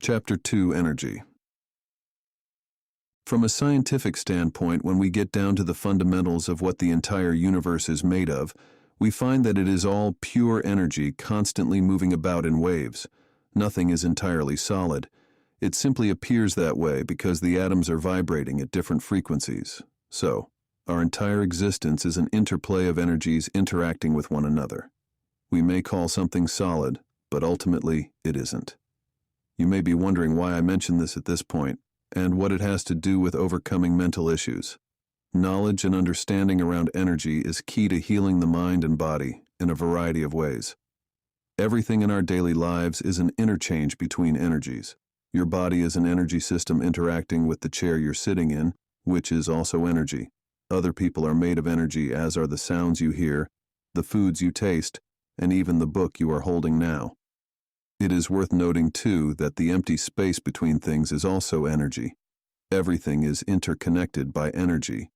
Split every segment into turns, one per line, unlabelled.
Chapter 2: Energy. From a scientific standpoint, when we get down to the fundamentals of what the entire universe is made of, we find that it is all pure energy constantly moving about in waves. Nothing is entirely solid. It simply appears that way because the atoms are vibrating at different frequencies. So, our entire existence is an interplay of energies interacting with one another. We may call something solid, but ultimately it isn't. You may be wondering why I mention this at this point, and what it has to do with overcoming mental issues. Knowledge and understanding around energy is key to healing the mind and body in a variety of ways. Everything in our daily lives is an interchange between energies. Your body is an energy system interacting with the chair you're sitting in, which is also energy. Other people are made of energy, as are the sounds you hear, the foods you taste, and even the book you are holding now. It is worth noting, too, that the empty space between things is also energy. Everything is interconnected by energy.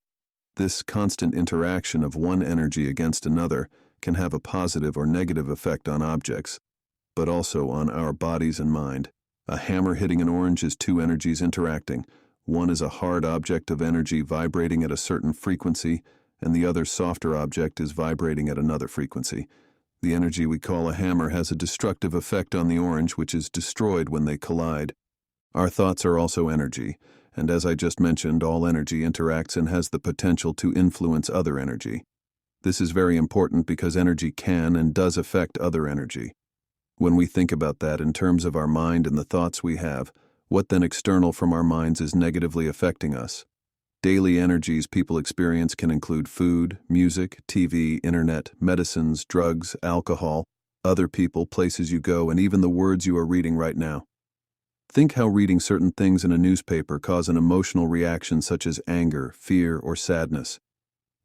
This constant interaction of one energy against another can have a positive or negative effect on objects, but also on our bodies and mind. A hammer hitting an orange is two energies interacting. One is a hard object of energy vibrating at a certain frequency, and the other softer object is vibrating at another frequency. The energy we call a hammer has a destructive effect on the orange, which is destroyed when they collide. Our thoughts are also energy, and as I just mentioned, all energy interacts and has the potential to influence other energy. This is very important because energy can and does affect other energy. When we think about that in terms of our mind and the thoughts we have, what then external from our minds is negatively affecting us? Daily energies people experience can include food, music, TV, internet, medicines, drugs, alcohol, other people, places you go, and even the words you are reading right now. Think how reading certain things in a newspaper cause an emotional reaction such as anger, fear, or sadness.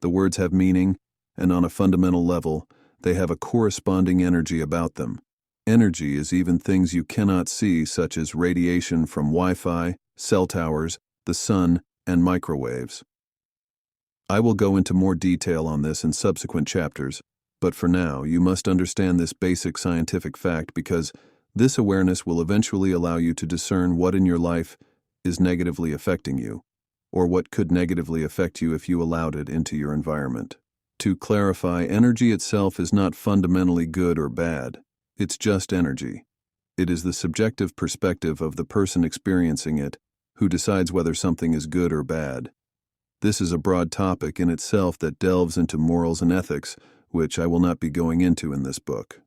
The words have meaning, and on a fundamental level, they have a corresponding energy about them. Energy is even things you cannot see, such as radiation from Wi-Fi, cell towers, the sun, and microwaves. I will go into more detail on this in subsequent chapters, but for now, you must understand this basic scientific fact because this awareness will eventually allow you to discern what in your life is negatively affecting you, or what could negatively affect you if you allowed it into your environment. To clarify, energy itself is not fundamentally good or bad. It's just energy. It is the subjective perspective of the person experiencing it who decides whether something is good or bad. This is a broad topic in itself that delves into morals and ethics, which I will not be going into in this book.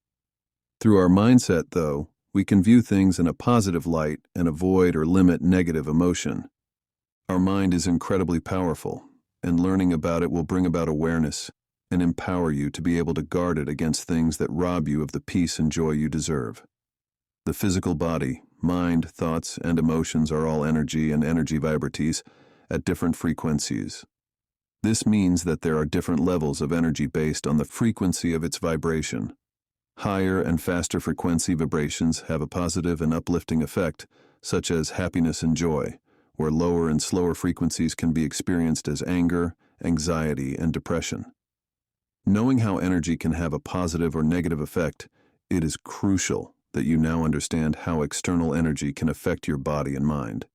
Through our mindset, though, we can view things in a positive light and avoid or limit negative emotion. Our mind is incredibly powerful, and learning about it will bring about awareness and empower you to be able to guard it against things that rob you of the peace and joy you deserve. The physical body, mind, thoughts, and emotions are all energy and energy vibrations at different frequencies. This means that there are different levels of energy based on the frequency of its vibration. Higher and faster frequency vibrations have a positive and uplifting effect, such as happiness and joy, where lower and slower frequencies can be experienced as anger, anxiety, and depression. Knowing how energy can have a positive or negative effect, it is crucial that you now understand how external energy can affect your body and mind.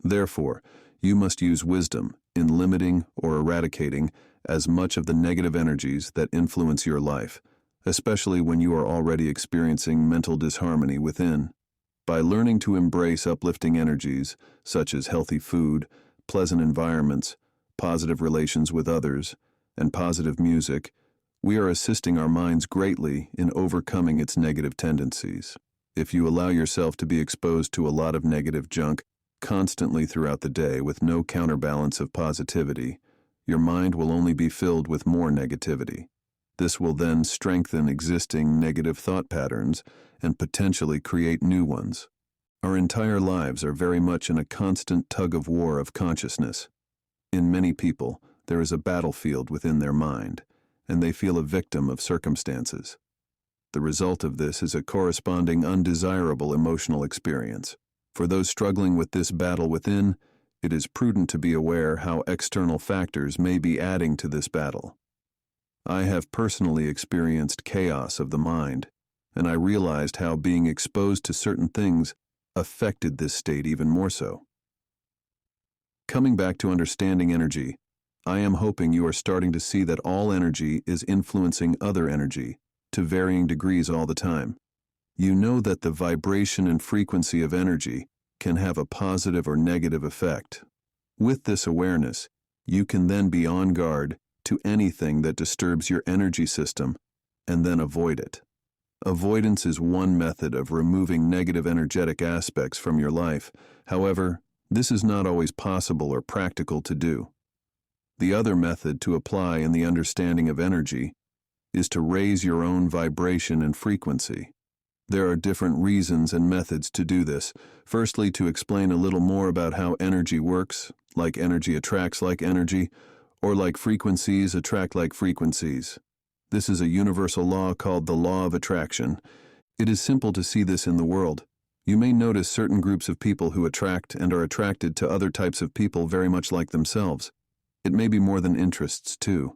Therefore, you must use wisdom in limiting or eradicating as much of the negative energies that influence your life, especially when you are already experiencing mental disharmony within. By learning to embrace uplifting energies, such as healthy food, pleasant environments, positive relations with others, and positive music, we are assisting our minds greatly in overcoming its negative tendencies. If you allow yourself to be exposed to a lot of negative junk constantly throughout the day with no counterbalance of positivity, your mind will only be filled with more negativity. This will then strengthen existing negative thought patterns and potentially create new ones. Our entire lives are very much in a constant tug-of-war of consciousness. In many people, there is a battlefield within their mind, and they feel a victim of circumstances. The result of this is a corresponding undesirable emotional experience. For those struggling with this battle within, it is prudent to be aware how external factors may be adding to this battle. I have personally experienced chaos of the mind, and I realized how being exposed to certain things affected this state even more so. Coming back to understanding energy, I am hoping you are starting to see that all energy is influencing other energy to varying degrees all the time. You know that the vibration and frequency of energy can have a positive or negative effect. With this awareness, you can then be on guard to anything that disturbs your energy system and then avoid it. Avoidance is one method of removing negative energetic aspects from your life. However, this is not always possible or practical to do. The other method to apply in the understanding of energy is to raise your own vibration and frequency. There are different reasons and methods to do this. Firstly, to explain a little more about how energy works, like energy attracts like energy, or like frequencies attract like frequencies. This is a universal law called the law of attraction. It is simple to see this in the world. You may notice certain groups of people who attract and are attracted to other types of people very much like themselves. It may be more than interests, too.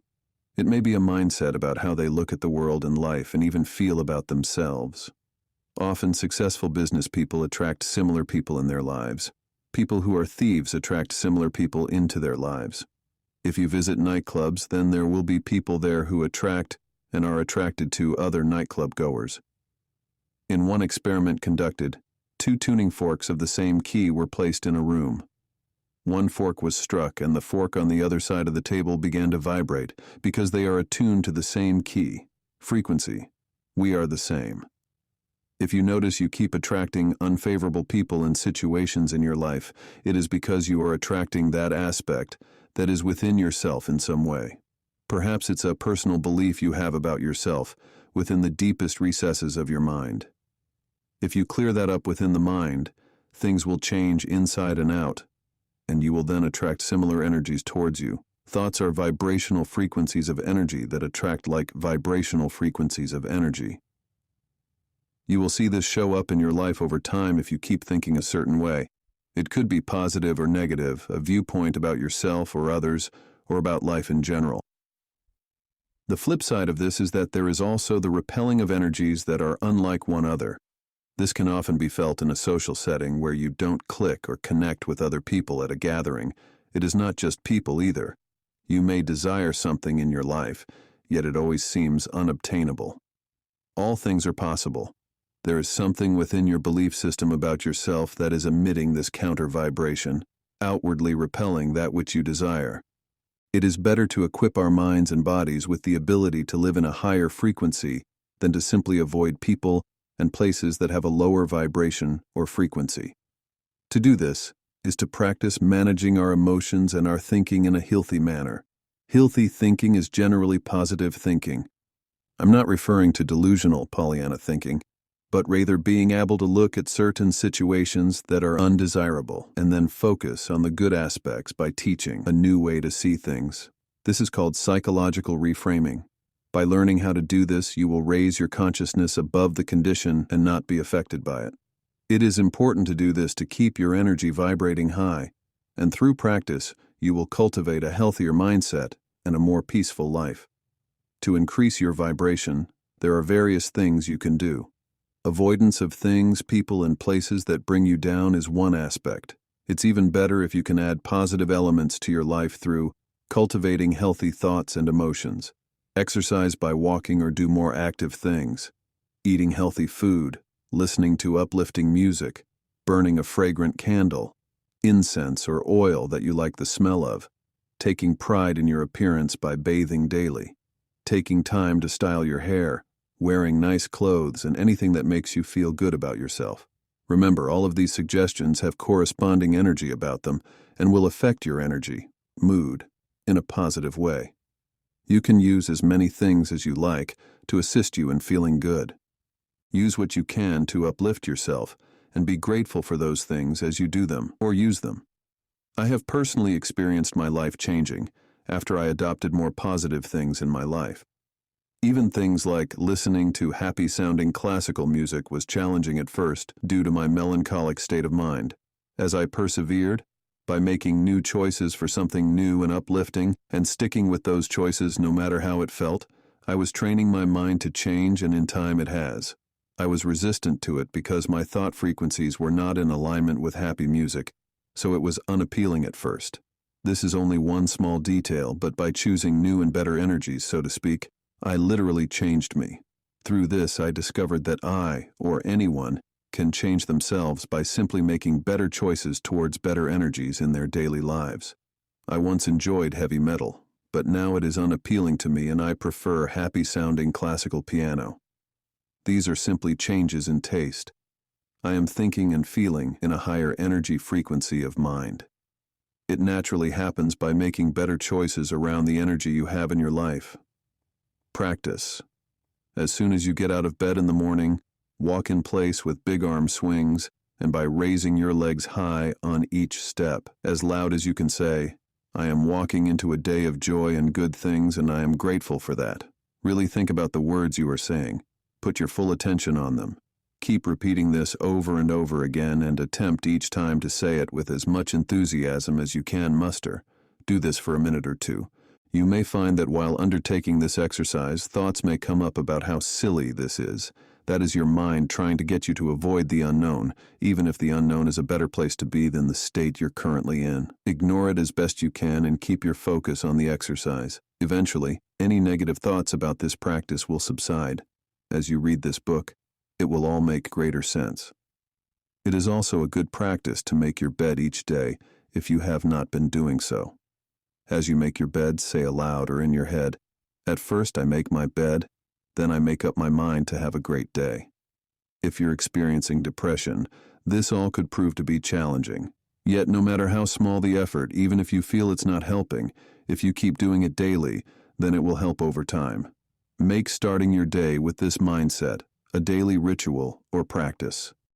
It may be a mindset about how they look at the world and life and even feel about themselves. Often successful business people attract similar people in their lives. People who are thieves attract similar people into their lives. If you visit nightclubs, then there will be people there who attract and are attracted to other nightclub goers. In one experiment conducted, 2 tuning forks of the same key were placed in a room. One fork was struck, and the fork on the other side of the table began to vibrate because they are attuned to the same key, frequency. We are the same. If you notice you keep attracting unfavorable people and situations in your life, it is because you are attracting that aspect that is within yourself in some way. Perhaps it's a personal belief you have about yourself within the deepest recesses of your mind. If you clear that up within the mind, things will change inside and out, and you will then attract similar energies towards you. Thoughts are vibrational frequencies of energy that attract like vibrational frequencies of energy. You will see this show up in your life over time if you keep thinking a certain way. It could be positive or negative, a viewpoint about yourself or others, or about life in general. The flip side of this is that there is also the repelling of energies that are unlike one another. This can often be felt in a social setting where you don't click or connect with other people at a gathering. It is not just people either. You may desire something in your life, yet it always seems unobtainable. All things are possible. There is something within your belief system about yourself that is emitting this counter vibration, outwardly repelling that which you desire. It is better to equip our minds and bodies with the ability to live in a higher frequency than to simply avoid people and places that have a lower vibration or frequency. To do this is to practice managing our emotions and our thinking in a healthy manner. Healthy thinking is generally positive thinking. I'm not referring to delusional Pollyanna thinking, but rather being able to look at certain situations that are undesirable and then focus on the good aspects by teaching a new way to see things. This is called psychological reframing. By learning how to do this, you will raise your consciousness above the condition and not be affected by it. It is important to do this to keep your energy vibrating high, and through practice, you will cultivate a healthier mindset and a more peaceful life. To increase your vibration, there are various things you can do. Avoidance of things, people, and places that bring you down is one aspect. It's even better if you can add positive elements to your life through cultivating healthy thoughts and emotions. Exercise by walking or do more active things. Eating healthy food, listening to uplifting music, burning a fragrant candle, incense or oil that you like the smell of, taking pride in your appearance by bathing daily, taking time to style your hair, wearing nice clothes, and anything that makes you feel good about yourself. Remember, all of these suggestions have corresponding energy about them and will affect your energy, mood, in a positive way. You can use as many things as you like to assist you in feeling good. Use what you can to uplift yourself and be grateful for those things as you do them or use them. I have personally experienced my life changing after I adopted more positive things in my life. Even things like listening to happy-sounding classical music was challenging at first due to my melancholic state of mind. As I persevered, by making new choices for something new and uplifting and sticking with those choices no matter how it felt, I was training my mind to change, and in time it has. I was resistant to it because my thought frequencies were not in alignment with happy music, so it was unappealing at first. This is only one small detail, but by choosing new and better energies, so to speak, I literally changed me. Through this, I discovered that I, or anyone, can change themselves by simply making better choices towards better energies in their daily lives. I once enjoyed heavy metal, but now it is unappealing to me and I prefer happy-sounding classical piano. These are simply changes in taste. I am thinking and feeling in a higher energy frequency of mind. It naturally happens by making better choices around the energy you have in your life. Practice. As soon as you get out of bed in the morning, walk in place with big arm swings, and by raising your legs high on each step, as loud as you can say, "I am walking into a day of joy and good things, and I am grateful for that." Really think about the words you are saying. Put your full attention on them. Keep repeating this over and over again and attempt each time to say it with as much enthusiasm as you can muster. Do this for a minute or two. You may find that while undertaking this exercise, thoughts may come up about how silly this is. That is your mind trying to get you to avoid the unknown, even if the unknown is a better place to be than the state you're currently in. Ignore it as best you can and keep your focus on the exercise. Eventually, any negative thoughts about this practice will subside. As you read this book, it will all make greater sense. It is also a good practice to make your bed each day if you have not been doing so. As you make your bed, say aloud or in your head, "At first I make my bed, then I make up my mind to have a great day." If you're experiencing depression, this all could prove to be challenging. Yet no matter how small the effort, even if you feel it's not helping, if you keep doing it daily, then it will help over time. Make starting your day with this mindset a daily ritual or practice.